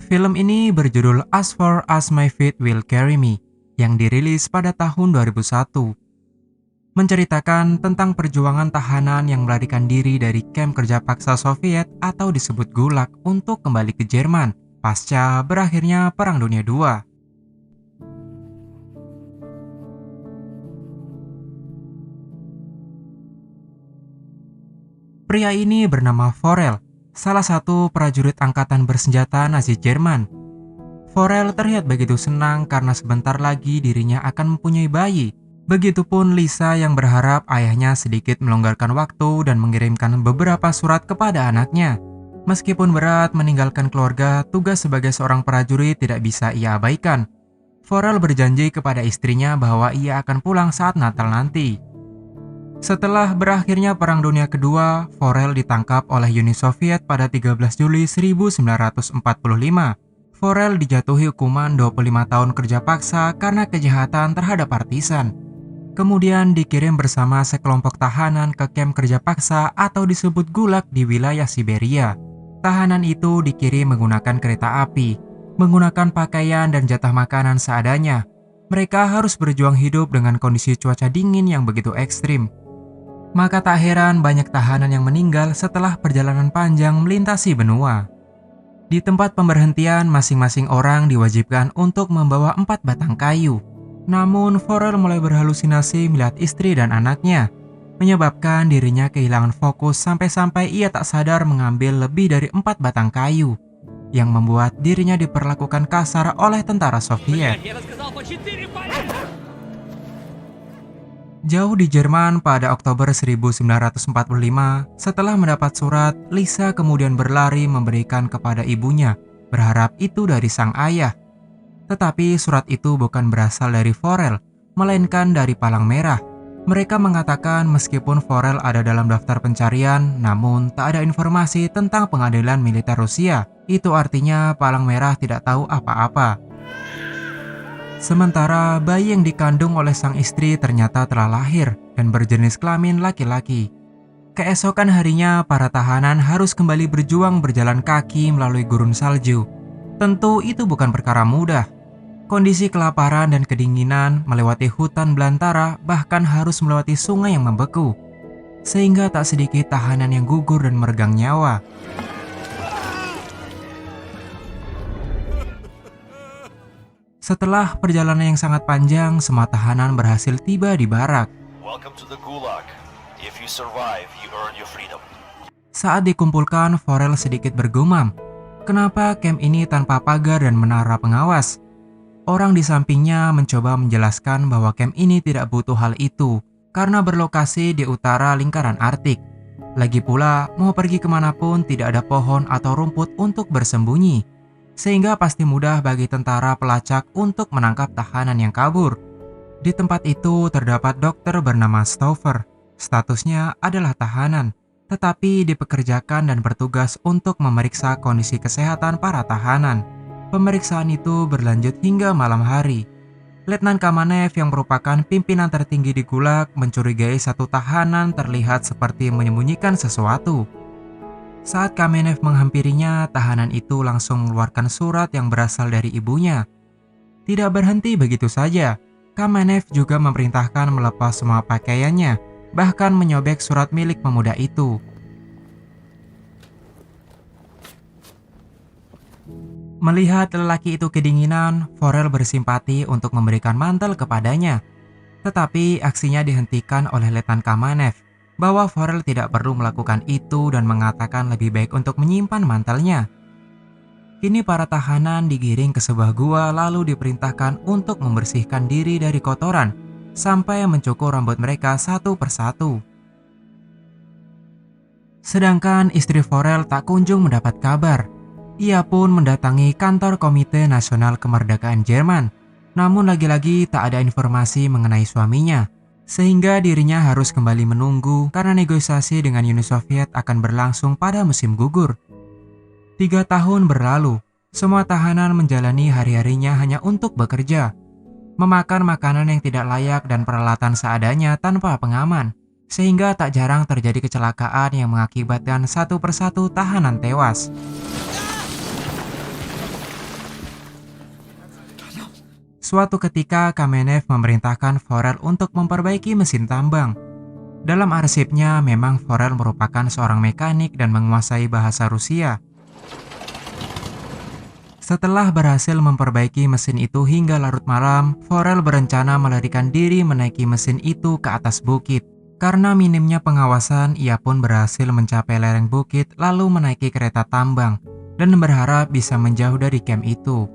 Film ini berjudul As Far As My Feet Will Carry Me yang dirilis pada tahun 2001. Menceritakan tentang perjuangan tahanan yang melarikan diri dari kamp kerja paksa Soviet atau disebut Gulag untuk kembali ke Jerman pasca berakhirnya Perang Dunia II. Pria ini bernama Forel, salah satu prajurit angkatan bersenjata Nazi Jerman. Forel terlihat begitu senang karena sebentar lagi dirinya akan mempunyai bayi. Begitupun Lisa yang berharap ayahnya sedikit melonggarkan waktu dan mengirimkan beberapa surat kepada anaknya. Meskipun berat meninggalkan keluarga, tugas sebagai seorang prajurit tidak bisa ia abaikan. Forel berjanji kepada istrinya bahwa ia akan pulang saat Natal nanti. Setelah berakhirnya Perang Dunia Kedua, Forel ditangkap oleh Uni Soviet pada 13 Juli 1945. Forel dijatuhi hukuman 25 tahun kerja paksa karena kejahatan terhadap partisan. Kemudian dikirim bersama sekelompok tahanan ke kamp kerja paksa atau disebut Gulag di wilayah Siberia. Tahanan itu dikirim menggunakan kereta api, menggunakan pakaian dan jatah makanan seadanya. Mereka harus berjuang hidup dengan kondisi cuaca dingin yang begitu ekstrim. Maka tak heran banyak tahanan yang meninggal setelah perjalanan panjang melintasi benua. Di tempat pemberhentian, masing-masing orang diwajibkan untuk membawa 4 batang kayu. Namun, Forel mulai berhalusinasi melihat istri dan anaknya, menyebabkan dirinya kehilangan fokus sampai-sampai ia tak sadar mengambil lebih dari 4 batang kayu, yang membuat dirinya diperlakukan kasar oleh tentara Soviet. Jauh di Jerman pada Oktober 1945, setelah mendapat surat, Lisa kemudian berlari memberikan kepada ibunya, berharap itu dari sang ayah. Tetapi surat itu bukan berasal dari Forel, melainkan dari Palang Merah. Mereka mengatakan meskipun Forel ada dalam daftar pencarian, namun tak ada informasi tentang pengadilan militer Rusia. Itu artinya Palang Merah tidak tahu apa-apa. Sementara bayi yang dikandung oleh sang istri ternyata telah lahir dan berjenis kelamin laki-laki. Keesokan harinya, para tahanan harus kembali berjuang berjalan kaki melalui gurun salju. Tentu itu bukan perkara mudah. Kondisi kelaparan dan kedinginan, melewati hutan belantara, bahkan harus melewati sungai yang membeku. Sehingga tak sedikit tahanan yang gugur dan meregang nyawa. Setelah perjalanan yang sangat panjang, semua tahanan berhasil tiba di barak. Welcome to the Gulag. If you survive, you earn your freedom. Saat dikumpulkan, Forel sedikit bergumam. Kenapa kamp ini tanpa pagar dan menara pengawas? Orang di sampingnya mencoba menjelaskan bahwa kamp ini tidak butuh hal itu, karena berlokasi di utara lingkaran Arktik. Lagi pula, mau pergi kemanapun tidak ada pohon atau rumput untuk bersembunyi. Sehingga pasti mudah bagi tentara pelacak untuk menangkap tahanan yang kabur. Di tempat itu terdapat dokter bernama Stouffer. Statusnya adalah tahanan, tetapi dipekerjakan dan bertugas untuk memeriksa kondisi kesehatan para tahanan. Pemeriksaan itu berlanjut hingga malam hari. Letnan Kamenev yang merupakan pimpinan tertinggi di Gulag mencurigai satu tahanan terlihat seperti menyembunyikan sesuatu. Saat Kamenev menghampirinya, tahanan itu langsung mengeluarkan surat yang berasal dari ibunya. Tidak berhenti begitu saja, Kamenev juga memerintahkan melepas semua pakaiannya, bahkan menyobek surat milik pemuda itu. Melihat lelaki itu kedinginan, Forel bersimpati untuk memberikan mantel kepadanya. Tetapi aksinya dihentikan oleh Letnan Kamenev, bahwa Forel tidak perlu melakukan itu dan mengatakan lebih baik untuk menyimpan mantelnya. Kini para tahanan digiring ke sebuah gua lalu diperintahkan untuk membersihkan diri dari kotoran sampai mencukur rambut mereka satu persatu. Sedangkan istri Forel tak kunjung mendapat kabar. Ia pun mendatangi kantor Komite Nasional Kemerdekaan Jerman, namun lagi-lagi tak ada informasi mengenai suaminya. Sehingga dirinya harus kembali menunggu karena negosiasi dengan Uni Soviet akan berlangsung pada musim gugur. 3 tahun berlalu, semua tahanan menjalani hari-harinya hanya untuk bekerja, memakan makanan yang tidak layak dan peralatan seadanya tanpa pengaman, sehingga tak jarang terjadi kecelakaan yang mengakibatkan satu persatu tahanan tewas. Suatu ketika Kamenev memerintahkan Forel untuk memperbaiki mesin tambang. Dalam arsipnya memang Forel merupakan seorang mekanik dan menguasai bahasa Rusia. Setelah berhasil memperbaiki mesin itu hingga larut malam, Forel berencana melarikan diri menaiki mesin itu ke atas bukit. Karena minimnya pengawasan, ia pun berhasil mencapai lereng bukit lalu menaiki kereta tambang dan berharap bisa menjauh dari camp itu.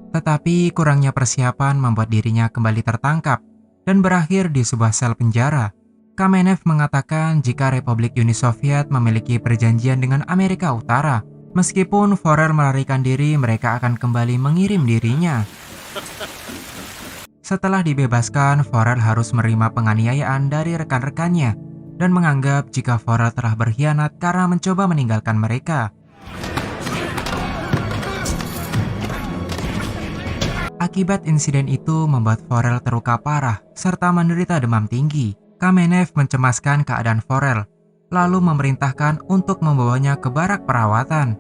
Tetapi kurangnya persiapan membuat dirinya kembali tertangkap dan berakhir di sebuah sel penjara. Kamenev mengatakan jika Republik Uni Soviet memiliki perjanjian dengan Amerika Utara, meskipun Forel melarikan diri, mereka akan kembali mengirim dirinya. Setelah dibebaskan, Forel harus menerima penganiayaan dari rekan-rekannya dan menganggap jika Forel telah berkhianat karena mencoba meninggalkan mereka. Akibat insiden itu membuat Forel terluka parah serta menderita demam tinggi. Kamenev mencemaskan keadaan Forel, lalu memerintahkan untuk membawanya ke barak perawatan.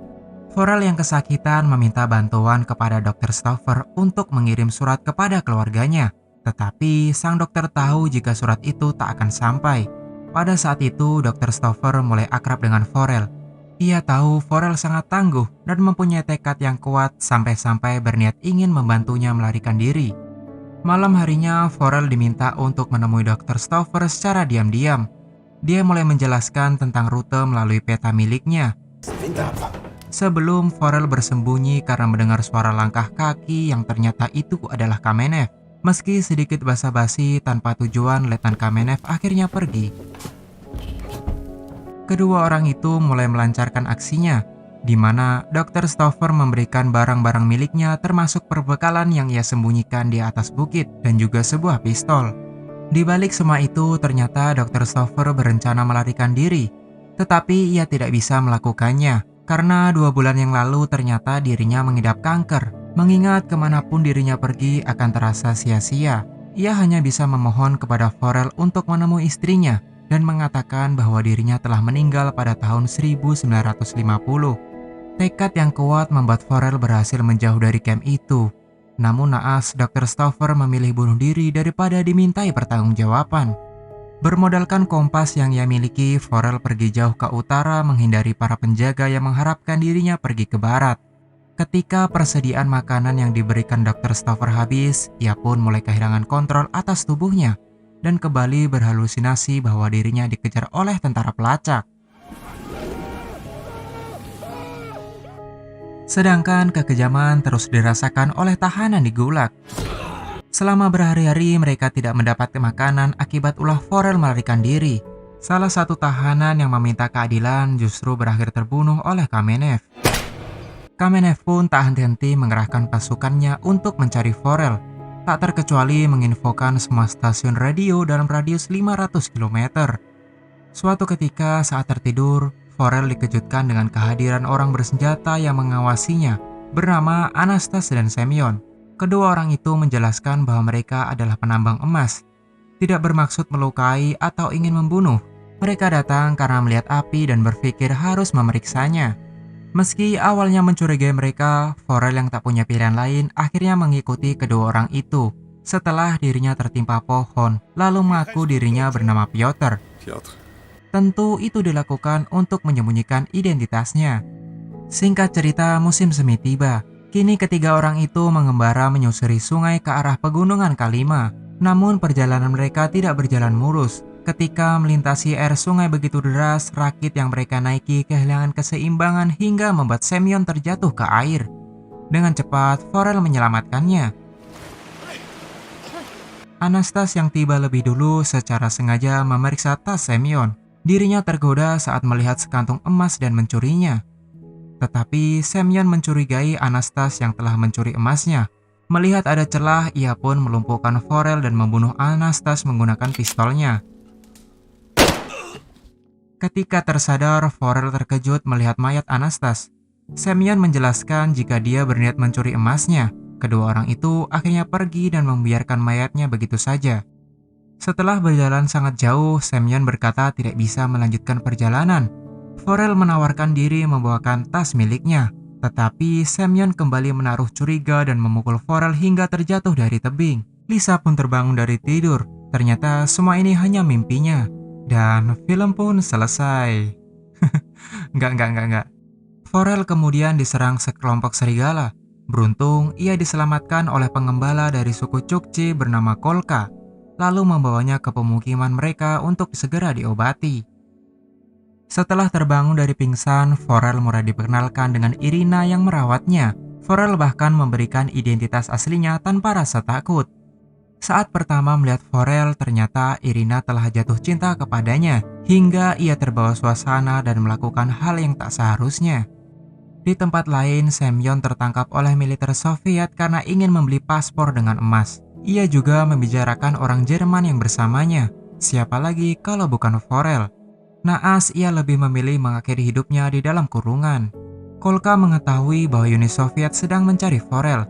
Forel yang kesakitan meminta bantuan kepada Dr. Stover untuk mengirim surat kepada keluarganya. Tetapi sang dokter tahu jika surat itu tak akan sampai. Pada saat itu Dr. Stover mulai akrab dengan Forel. Ia tahu Forel sangat tangguh dan mempunyai tekad yang kuat sampai-sampai berniat ingin membantunya melarikan diri. Malam harinya Forel diminta untuk menemui Dr. Stover secara diam-diam. Dia mulai menjelaskan tentang rute melalui peta miliknya. Sebelum Forel bersembunyi karena mendengar suara langkah kaki yang ternyata itu adalah Kamenev. Meski sedikit basa-basi tanpa tujuan, Letnan Kamenev akhirnya pergi. Kedua orang itu mulai melancarkan aksinya, di mana Dr. Stover memberikan barang-barang miliknya termasuk perbekalan yang ia sembunyikan di atas bukit dan juga sebuah pistol. Di balik semua itu, ternyata Dr. Stover berencana melarikan diri, tetapi ia tidak bisa melakukannya. Karena 2 bulan yang lalu ternyata dirinya mengidap kanker. Mengingat kemanapun dirinya pergi akan terasa sia-sia. Ia hanya bisa memohon kepada Forel untuk menemui istrinya dan mengatakan bahwa dirinya telah meninggal pada tahun 1950. Tekad yang kuat membuat Forel berhasil menjauh dari camp itu. Namun naas, Dr. Stover memilih bunuh diri daripada dimintai pertanggungjawaban. Bermodalkan kompas yang ia miliki, Forel pergi jauh ke utara menghindari para penjaga yang mengharapkan dirinya pergi ke barat. Ketika persediaan makanan yang diberikan Dr. Stover habis, ia pun mulai kehilangan kontrol atas tubuhnya dan kembali berhalusinasi bahwa dirinya dikejar oleh tentara pelacak. Sedangkan kekejaman terus dirasakan oleh tahanan di Gulag. Selama berhari-hari mereka tidak mendapat makanan akibat ulah Forel melarikan diri. Salah satu tahanan yang meminta keadilan justru berakhir terbunuh oleh Kamenev. Kamenev pun tak henti-henti mengerahkan pasukannya untuk mencari Forel, tak terkecuali menginfokan semua stasiun radio dalam radius 500 km. Suatu ketika saat tertidur, Forel dikejutkan dengan kehadiran orang bersenjata yang mengawasinya bernama Anastas dan Semyon. Kedua orang itu menjelaskan bahwa mereka adalah penambang emas, tidak bermaksud melukai atau ingin membunuh. Mereka datang karena melihat api dan berpikir harus memeriksanya. Meski awalnya mencurigai mereka, Forel yang tak punya pilihan lain akhirnya mengikuti kedua orang itu setelah dirinya tertimpa pohon, lalu mengaku dirinya bernama Piotr. Tentu itu dilakukan untuk menyembunyikan identitasnya. Singkat cerita, musim semi tiba. Kini ketiga orang itu mengembara menyusuri sungai ke arah pegunungan Kalima. Namun perjalanan mereka tidak berjalan mulus. Ketika melintasi air sungai begitu deras, rakit yang mereka naiki kehilangan keseimbangan hingga membuat Semyon terjatuh ke air. Dengan cepat, Forel menyelamatkannya. Anastas yang tiba lebih dulu secara sengaja memeriksa tas Semyon. Dirinya tergoda saat melihat sekantung emas dan mencurinya. Tetapi Semyon mencurigai Anastas yang telah mencuri emasnya. Melihat ada celah, ia pun melumpuhkan Forel dan membunuh Anastas menggunakan pistolnya. Ketika tersadar, Forel terkejut melihat mayat Anastas. Semyon menjelaskan jika dia berniat mencuri emasnya. Kedua orang itu akhirnya pergi dan membiarkan mayatnya begitu saja. Setelah berjalan sangat jauh, Semyon berkata tidak bisa melanjutkan perjalanan. Forel menawarkan diri membawakan tas miliknya. Tetapi Semyon kembali menaruh curiga dan memukul Forel hingga terjatuh dari tebing. Lisa pun terbangun dari tidur. Ternyata semua ini hanya mimpinya. Dan film pun selesai. Enggak. Forel kemudian diserang sekelompok serigala. Beruntung, ia diselamatkan oleh pengembala dari suku Chukchi bernama Kolka, lalu membawanya ke pemukiman mereka untuk segera diobati. Setelah terbangun dari pingsan, Forel mulai diperkenalkan dengan Irina yang merawatnya. Forel bahkan memberikan identitas aslinya tanpa rasa takut. Saat pertama melihat Forel, ternyata Irina telah jatuh cinta kepadanya, hingga ia terbawa suasana dan melakukan hal yang tak seharusnya. Di tempat lain, Semyon tertangkap oleh militer Soviet karena ingin membeli paspor dengan emas. Ia juga membicarakan orang Jerman yang bersamanya. Siapa lagi kalau bukan Forel? Naas, ia lebih memilih mengakhiri hidupnya di dalam kurungan. Kolka mengetahui bahwa Uni Soviet sedang mencari Forel.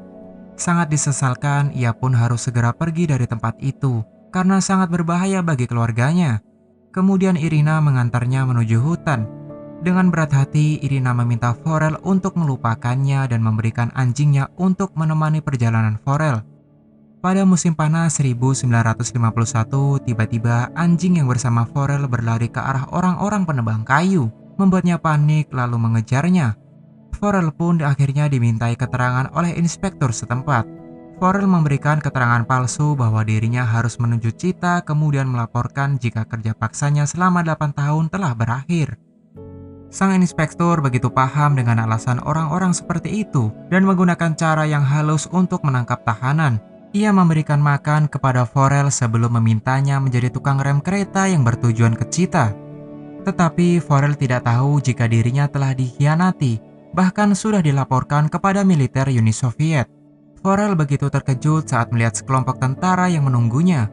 Sangat disesalkan, ia pun harus segera pergi dari tempat itu karena sangat berbahaya bagi keluarganya. Kemudian Irina mengantarnya menuju hutan. Dengan berat hati, Irina meminta Forel untuk melupakannya dan memberikan anjingnya untuk menemani perjalanan Forel. Pada musim panas 1951, tiba-tiba anjing yang bersama Forel berlari ke arah orang-orang penebang kayu, membuatnya panik lalu mengejarnya. Forel pun akhirnya dimintai keterangan oleh inspektur setempat. Forel memberikan keterangan palsu bahwa dirinya harus menuju Chita, kemudian melaporkan jika kerja paksanya selama 8 tahun telah berakhir. Sang inspektur begitu paham dengan alasan orang-orang seperti itu dan menggunakan cara yang halus untuk menangkap tahanan. Ia memberikan makan kepada Forel sebelum memintanya menjadi tukang rem kereta yang bertujuan ke Chita. Tetapi Forel tidak tahu jika dirinya telah dikhianati, bahkan sudah dilaporkan kepada militer Uni Soviet. Forel begitu terkejut saat melihat sekelompok tentara yang menunggunya.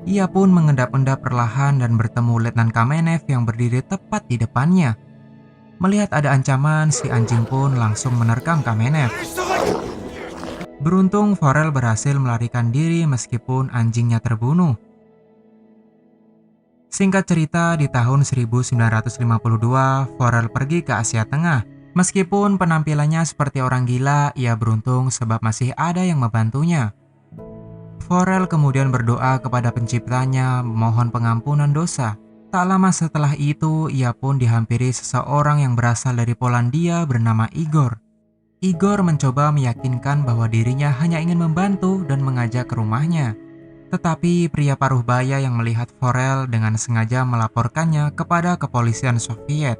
Ia pun mengendap-endap perlahan dan bertemu Letnan Kamenev yang berdiri tepat di depannya. Melihat ada ancaman, si anjing pun langsung menerkam Kamenev. Beruntung Forel berhasil melarikan diri meskipun anjingnya terbunuh. Singkat cerita, di tahun 1952, Forel pergi ke Asia Tengah. Meskipun penampilannya seperti orang gila, ia beruntung sebab masih ada yang membantunya. Forel kemudian berdoa kepada penciptanya memohon pengampunan dosa. Tak lama setelah itu, ia pun dihampiri seseorang yang berasal dari Polandia bernama Igor. Igor mencoba meyakinkan bahwa dirinya hanya ingin membantu dan mengajak ke rumahnya. Tetapi pria paruh baya yang melihat Forel dengan sengaja melaporkannya kepada kepolisian Soviet.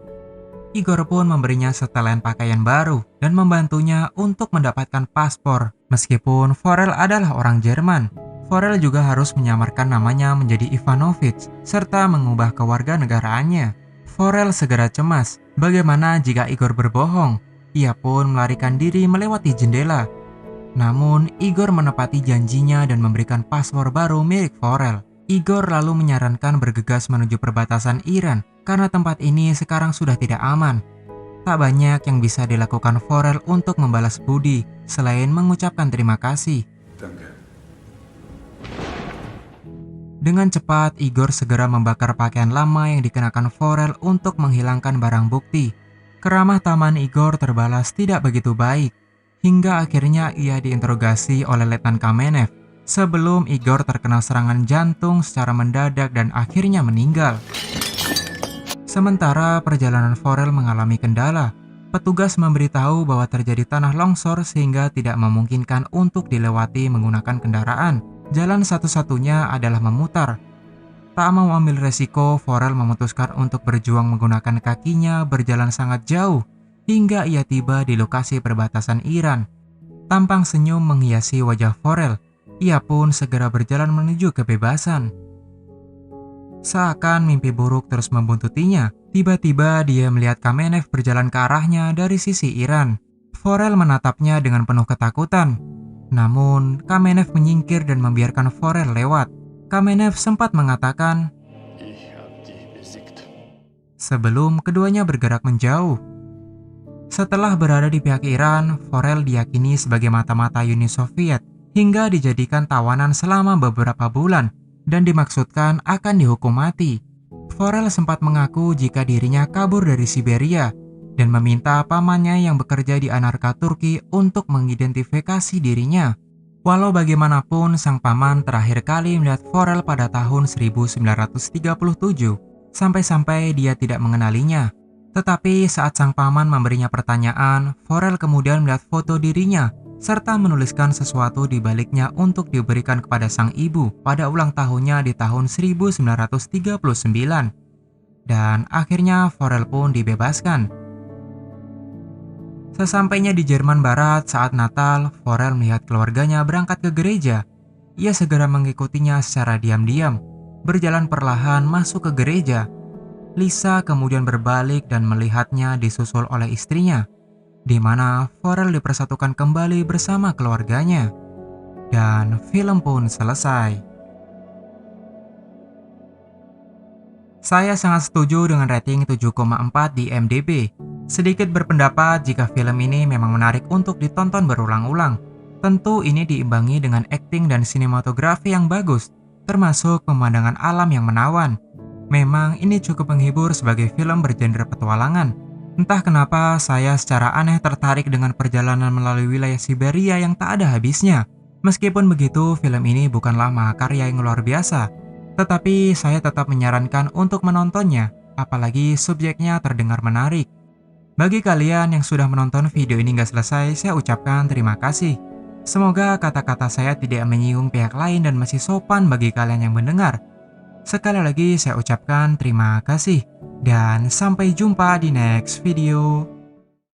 Igor pun memberinya setelan pakaian baru dan membantunya untuk mendapatkan paspor. Meskipun Forel adalah orang Jerman, Forel juga harus menyamarkan namanya menjadi Ivanovich, serta mengubah kewarganegaraannya. Forel segera cemas, bagaimana jika Igor berbohong? Ia pun melarikan diri melewati jendela. Namun, Igor menepati janjinya dan memberikan paspor baru milik Forel. Igor lalu menyarankan bergegas menuju perbatasan Iran, karena tempat ini sekarang sudah tidak aman. Tak banyak yang bisa dilakukan Forel untuk membalas budi, selain mengucapkan terima kasih. Dengan cepat, Igor segera membakar pakaian lama yang dikenakan Forel untuk menghilangkan barang bukti. Keramah taman Igor terbalas tidak begitu baik, hingga akhirnya ia diinterogasi oleh Letnan Kamenev, sebelum Igor terkena serangan jantung secara mendadak dan akhirnya meninggal. Sementara perjalanan Forel mengalami kendala, petugas memberitahu bahwa terjadi tanah longsor sehingga tidak memungkinkan untuk dilewati menggunakan kendaraan. Jalan satu-satunya adalah memutar. Tak mau ambil resiko, Forel memutuskan untuk berjuang menggunakan kakinya berjalan sangat jauh hingga ia tiba di lokasi perbatasan Iran. Tampang senyum menghiasi wajah Forel. Ia pun segera berjalan menuju kebebasan. Seakan mimpi buruk terus membuntutinya, tiba-tiba dia melihat Kamenev berjalan ke arahnya dari sisi Iran. Forel menatapnya dengan penuh ketakutan. Namun, Kamenev menyingkir dan membiarkan Forel lewat. Kamenev sempat mengatakan, sebelum keduanya bergerak menjauh. Setelah berada di pihak Iran, Forel diyakini sebagai mata-mata Uni Soviet hingga dijadikan tawanan selama beberapa bulan dan dimaksudkan akan dihukum mati. Forel sempat mengaku jika dirinya kabur dari Siberia. dan meminta pamannya yang bekerja di Anarka Turki untuk mengidentifikasi dirinya. Walau bagaimanapun, sang paman terakhir kali melihat Forel pada tahun 1937, sampai-sampai dia tidak mengenalinya. Tetapi saat sang paman memberinya pertanyaan, Forel kemudian melihat foto dirinya, serta menuliskan sesuatu di baliknya untuk diberikan kepada sang ibu pada ulang tahunnya di tahun 1939. Dan akhirnya Forel pun dibebaskan. Sesampainya di Jerman Barat saat Natal, Forel melihat keluarganya berangkat ke gereja. Ia segera mengikutinya secara diam-diam, berjalan perlahan masuk ke gereja. Lisa kemudian berbalik dan melihatnya disusul oleh istrinya, di mana Forel dipersatukan kembali bersama keluarganya. Dan film pun selesai. Saya sangat setuju dengan rating 7,4 di IMDb. Sedikit berpendapat jika film ini memang menarik untuk ditonton berulang-ulang. Tentu ini diimbangi dengan akting dan sinematografi yang bagus, termasuk pemandangan alam yang menawan. Memang ini cukup menghibur sebagai film bergenre petualangan. Entah kenapa saya secara aneh tertarik dengan perjalanan melalui wilayah Siberia yang tak ada habisnya. Meskipun begitu, film ini bukanlah mahakarya yang luar biasa. Tetapi saya tetap menyarankan untuk menontonnya, apalagi subjeknya terdengar menarik. Bagi kalian yang sudah menonton video ini nggak selesai, saya ucapkan terima kasih. Semoga kata-kata saya tidak menyinggung pihak lain dan masih sopan bagi kalian yang mendengar. Sekali lagi saya ucapkan terima kasih, dan sampai jumpa di next video.